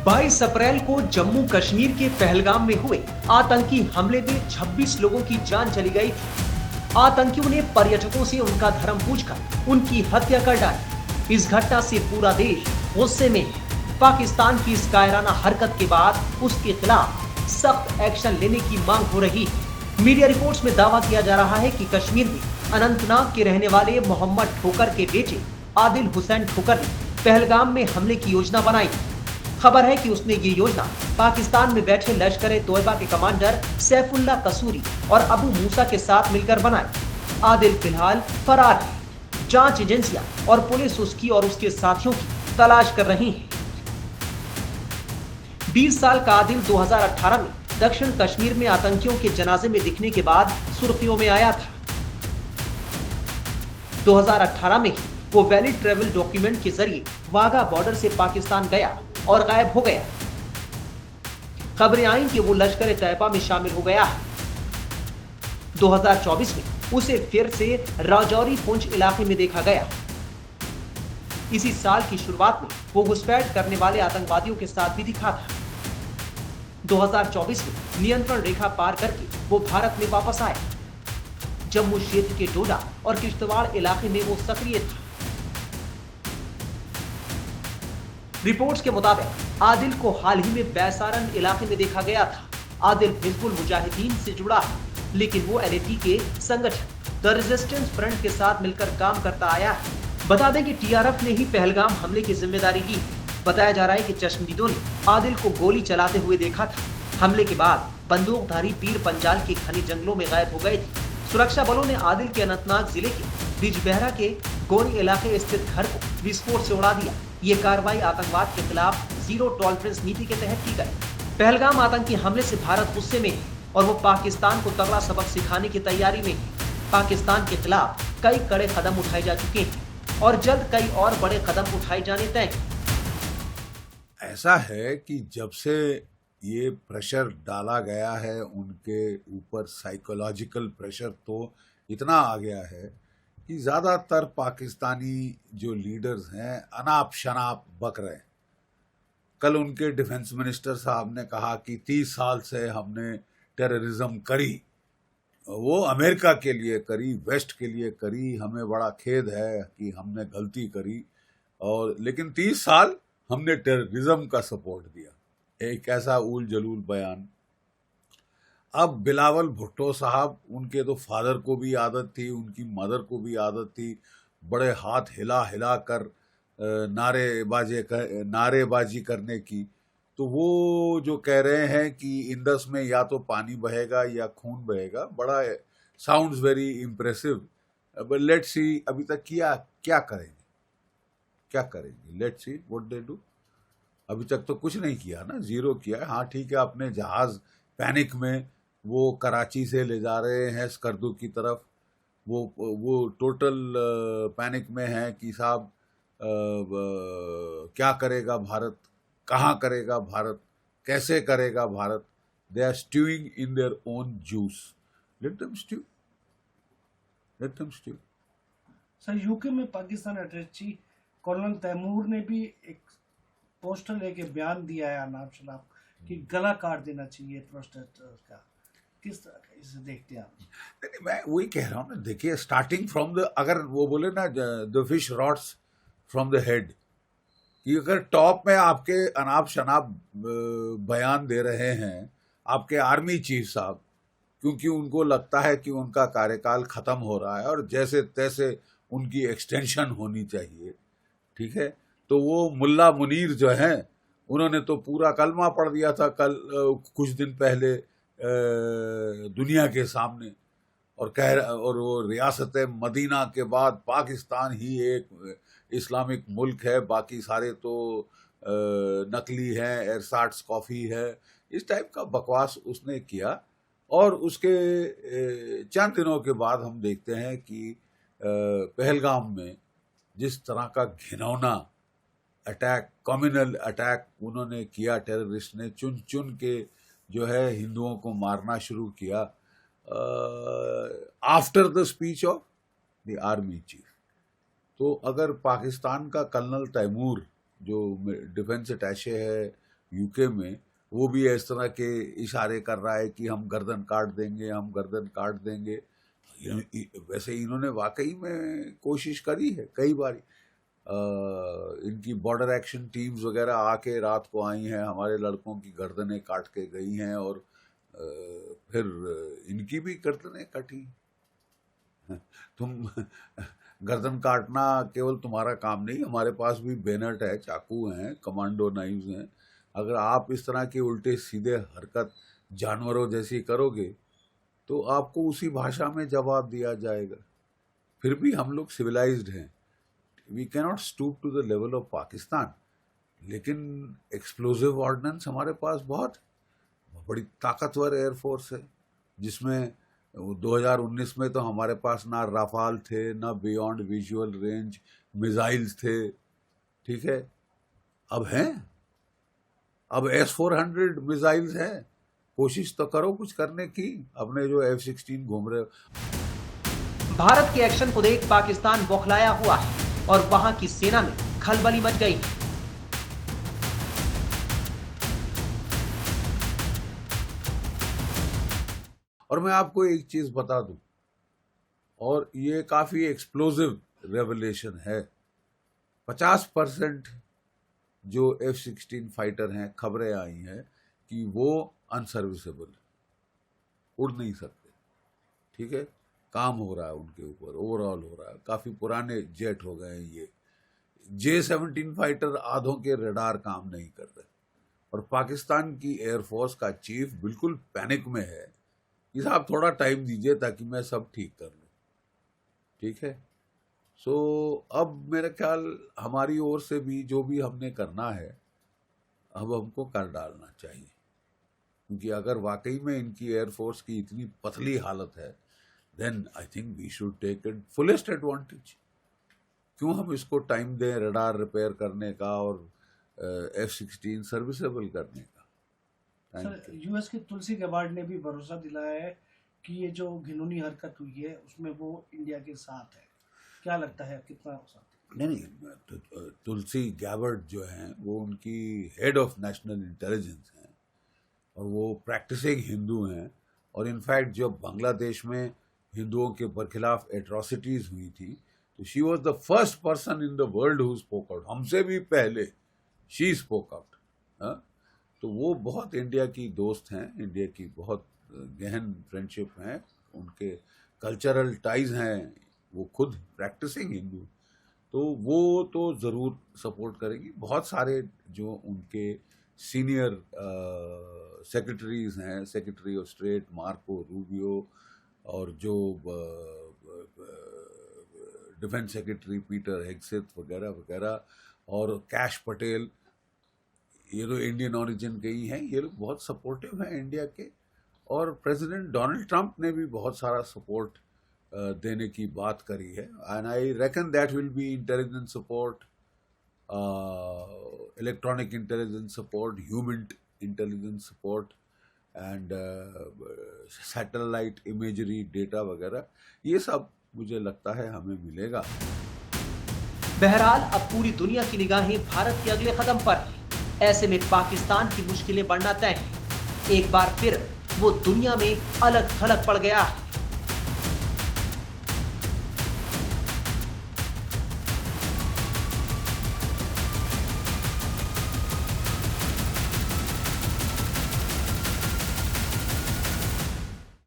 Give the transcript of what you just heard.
22 अप्रैल को जम्मू कश्मीर के पहलगाम में हुए आतंकी हमले में 26 लोगों की जान चली गई थी। आतंकियों ने पर्यटकों से उनका धर्म पूछकर उनकी हत्या कर डाली। इस घटना से पूरा देश गुस्से में है। पाकिस्तान की इस कायराना हरकत के बाद उसके खिलाफ सख्त एक्शन लेने की मांग हो रही है। मीडिया रिपोर्ट्स में दावा किया जा रहा है कि कश्मीर में अनंतनाग के रहने वाले मोहम्मद ठोकर के बेटे आदिल हुसैन ठोकर ने पहलगाम में हमले की योजना बनाई। खबर है कि उसने ये योजना पाकिस्तान में बैठे लश्कर-ए-तोयबा के कमांडर सैफुल्ला कसूरी और अबू मूसा के साथ मिलकर बनाई। आदिल फिलहाल फरार है। जांच एजेंसियां और पुलिस उसकी और उसके साथियों की तलाश कर रही है। 20 साल का आदिल 2018 में दक्षिण कश्मीर में आतंकियों के जनाजे में दिखने के बाद सुर्खियों में आया था। 2018 में ही वो वैलिड ट्रैवल डॉक्यूमेंट के जरिए वाघा बॉर्डर से पाकिस्तान गया और गायब हो गया। खबरें आई कि वो लश्कर-ए-तैयबा में शामिल हो गया है। 2024 में उसे फिर से राजौरी पुंछ इलाके में देखा गया। इसी साल की शुरुआत में वो घुसपैठ करने वाले आतंकवादियों के साथ भी दिखा था। 2024 में नियंत्रण रेखा पार करके वो भारत में वापस आया। जम्मू क्षेत्र के डोडा और किश्तवाड़ इलाके में वो सक्रिय था। रिपोर्ट्स के मुताबिक आदिल को हाल ही में बैसारन इलाके में देखा गया था। आदिल हिजबुल मुजाहिदीन से जुड़ा है, लेकिन वो एलएटी के संगठन द रेजिस्टेंस फ्रंट के साथ मिलकर काम करता आया है। बता दें कि टीआरएफ ने ही पहलगाम हमले की जिम्मेदारी ली है। बताया जा रहा है कि चश्मदीदों ने आदिल को गोली चलाते हुए देखा था। हमले के बाद बंदूकधारी पीर पंजाल के घने जंगलों में गायब हो गए थे। सुरक्षा बलों ने आदिल के अनंतनाग जिले के बिजबहरा के गोरी इलाके स्थित घर को विस्फोट से उड़ा दिया। ये कार्रवाई आतंकवाद के खिलाफ जीरो टॉलरेंस नीति के तहत की गई। पहलगाम आतंकी हमले से भारत गुस्से में है और वो पाकिस्तान को तगड़ा सबक सिखाने की तैयारी में है। पाकिस्तान के खिलाफ कई कड़े कदम उठाए जा चुके हैं और जल्द कई और बड़े कदम उठाए जाने तय हैं। ऐसा है कि जब से ये प्रेशर डाला गया है उनके ऊपर, साइकोलॉजिकल प्रेशर तो इतना आ गया है कि ज़्यादातर पाकिस्तानी जो लीडर्स हैं अनाप शनाप बक रहे हैं। कल उनके डिफेंस मिनिस्टर साहब ने कहा कि 30 साल से हमने टेररिज्म करी, वो अमेरिका के लिए करी, वेस्ट के लिए करी, हमें बड़ा खेद है कि हमने गलती करी, और लेकिन 30 साल हमने टेररिज्म का सपोर्ट दिया। एक ऐसा उल जलूल बयान। अब बिलावल भुट्टो साहब, उनके तो फादर को भी आदत थी, उनकी मदर को भी आदत थी बड़े हाथ हिला हिला कर नारेबाजी करने की। तो वो जो कह रहे हैं कि इंडस में या तो पानी बहेगा या खून बहेगा, बड़ा sounds very impressive. But let's see अभी तक क्या करेंगे, let's see what they do. अभी तक तो कुछ नहीं किया ना, जीरो किया। हाँ ठीक है, अपने जहाज पैनिक में वो कराची से ले जा रहे हैं स्कर्दू की तरफ। वो टोटल पैनिक में है कि साहब क्या करेगा भारत, कहाँ करेगा भारत, कैसे करेगा Bharat. They are stewing in their own juice. Let them stew. Sir, UK में पाकिस्तान अटैची कर्नल तैमूर ने भी एक पोस्टर लेके बयान दिया है अनाप शनाप कि गला काट देना चाहिए प्रोटेस्टर्स का। किस तरह का इसे देखते हैं आप? नहीं, मैं वही कह रहा हूँ ना, देखिए स्टार्टिंग फ्रॉम द, अगर वो बोले ना the fish rots from the head, कि अगर टॉप में आपके अनाप शनाप बयान दे रहे हैं आपके आर्मी चीफ साहब, क्योंकि उनको लगता है कि उनका कार्यकाल खत्म हो रहा है और जैसे तैसे उनकी एक्सटेंशन होनी चाहिए, ठीक है, तो वो मुल्ला मुनीर जो हैं उन्होंने तो पूरा कलमा पढ़ दिया था कल कुछ दिन पहले दुनिया के सामने, और वो रियासत मदीना के बाद पाकिस्तान ही एक इस्लामिक मुल्क है, बाकी सारे तो नकली हैं, एरसाट्स कॉफ़ी है, इस टाइप का बकवास उसने किया। और उसके चंद दिनों के बाद हम देखते हैं कि पहलगाम में जिस तरह का घिनौना अटैक, कम्युनल अटैक उन्होंने किया, टेररिस्ट ने चुन चुन के जो है हिंदुओं को मारना शुरू किया after the speech of the army chief. तो अगर पाकिस्तान का कर्नल तैमूर जो डिफेंस अटैचे है यूके में, वो भी इस तरह के इशारे कर रहा है कि हम गर्दन काट देंगे, हम गर्दन काट देंगे। वैसे इन्होंने वाकई में कोशिश करी है कई बार। इनकी बॉर्डर एक्शन टीम्स वगैरह आके रात को आई हैं, हमारे लड़कों की गर्दनें काट के गई हैं, और फिर इनकी भी गर्दनें कटी। तुम गर्दन काटना केवल तुम्हारा काम नहीं, हमारे पास भी बेनट है, चाकू हैं, कमांडो नाइव्स हैं। अगर आप इस तरह के उल्टे सीधे हरकत जानवरों जैसी करोगे तो आपको उसी भाषा में जवाब दिया जाएगा। फिर भी हम लोग सिविलाइज्ड हैं, we cannot stoop to the level of Pakistan. लेकिन एक्सप्लोजिव ऑर्डिनेंस हमारे पास बहुत बड़ी ताकतवर एयरफोर्स है, जिसमें 2019 में तो हमारे पास ना राफाल थे, ना बियॉन्ड विजुअल रेंज मिसाइल्स थे, ठीक है। अब हैं, अब S-400 मिसाइल्स हैं। कोशिश तो करो कुछ करने की, अपने जो F-16 घूम रहे हो। भारत के एक्शन को देख पाकिस्तान बौखलाया हुआ है और वहां की सेना में खलबली मच गई है। और मैं आपको एक चीज बता दूं, और ये काफी एक्सप्लोजिव रेवलेशन है। 50% जो F-16 फाइटर हैं, खबरें आई हैं कि वो अनसर्विसेबल, उड़ नहीं सकते, ठीक है। काम हो रहा है उनके ऊपर, ओवरऑल हो रहा है। काफी पुराने जेट हो गए हैं ये। J-17 फाइटर आधों के रडार काम नहीं कर रहे, और पाकिस्तान की एयरफोर्स का चीफ बिल्कुल पैनिक में है कि साहब थोड़ा टाइम दीजिए ताकि मैं सब ठीक कर लूँ, ठीक है। सो अब मेरा ख्याल हमारी ओर से भी जो भी हमने करना है, अब हमको कर डालना चाहिए। क्योंकि अगर वाकई में इनकी एयरफोर्स की इतनी पतली हालत है, then I think we should take it fullest advantage. क्यों हम इसको टाइम दें रडार रिपेयर करने का और F-16 सर्विसेबल करने का। सर, यूएस के तुलसी गबार्ड ने भी भरोसा दिलाया है कि ये जो घिनौनी हरकत हुई है उसमें वो इंडिया के साथ है। क्या लगता है, कितना साथ? नहीं, तुलसी गैबर्ड जो हैं वो उनकी हेड ऑफ नेशनल इंटेलिजेंस हैं, और वो प्रैक्टिसिंग हिंदू हैं। और इनफैक्ट जब बांग्लादेश में हिंदुओं के खिलाफ एट्रॉसिटीज हुई थी, तो she was the first person in the world who spoke out. हमसे भी पहले शी स्पोक आउट। तो वो बहुत इंडिया की दोस्त हैं, इंडिया की बहुत गहन फ्रेंडशिप हैं, उनके कल्चरल टाइज हैं, वो खुद प्रैक्टिसिंग हिंदू। तो वो तो ज़रूर सपोर्ट करेगी। बहुत सारे जो उनके सीनियर सेक्रेटरीज हैं, secretary of state Marco Rubio, और जो डिफेंस सेक्रेटरी पीटर हेगसेथ वगैरह वगैरह, और कैश पटेल, ये लोग इंडियन ओरिजिन के ही हैं। ये लोग बहुत सपोर्टिव हैं इंडिया के। और प्रेसिडेंट डोनाल्ड ट्रंप ने भी बहुत सारा सपोर्ट देने की बात करी है। And I reckon that will be intelligence support, electronic intelligence support, human intelligence support, and satellite imagery data वगैरह। ये सब मुझे लगता है हमें मिलेगा। बहरहाल अब पूरी दुनिया की निगाहें भारत के अगले कदम पर हैं। ऐसे में पाकिस्तान की मुश्किलें बढ़ना तय है। एक बार फिर वो दुनिया में अलग थलग पड़ गया है।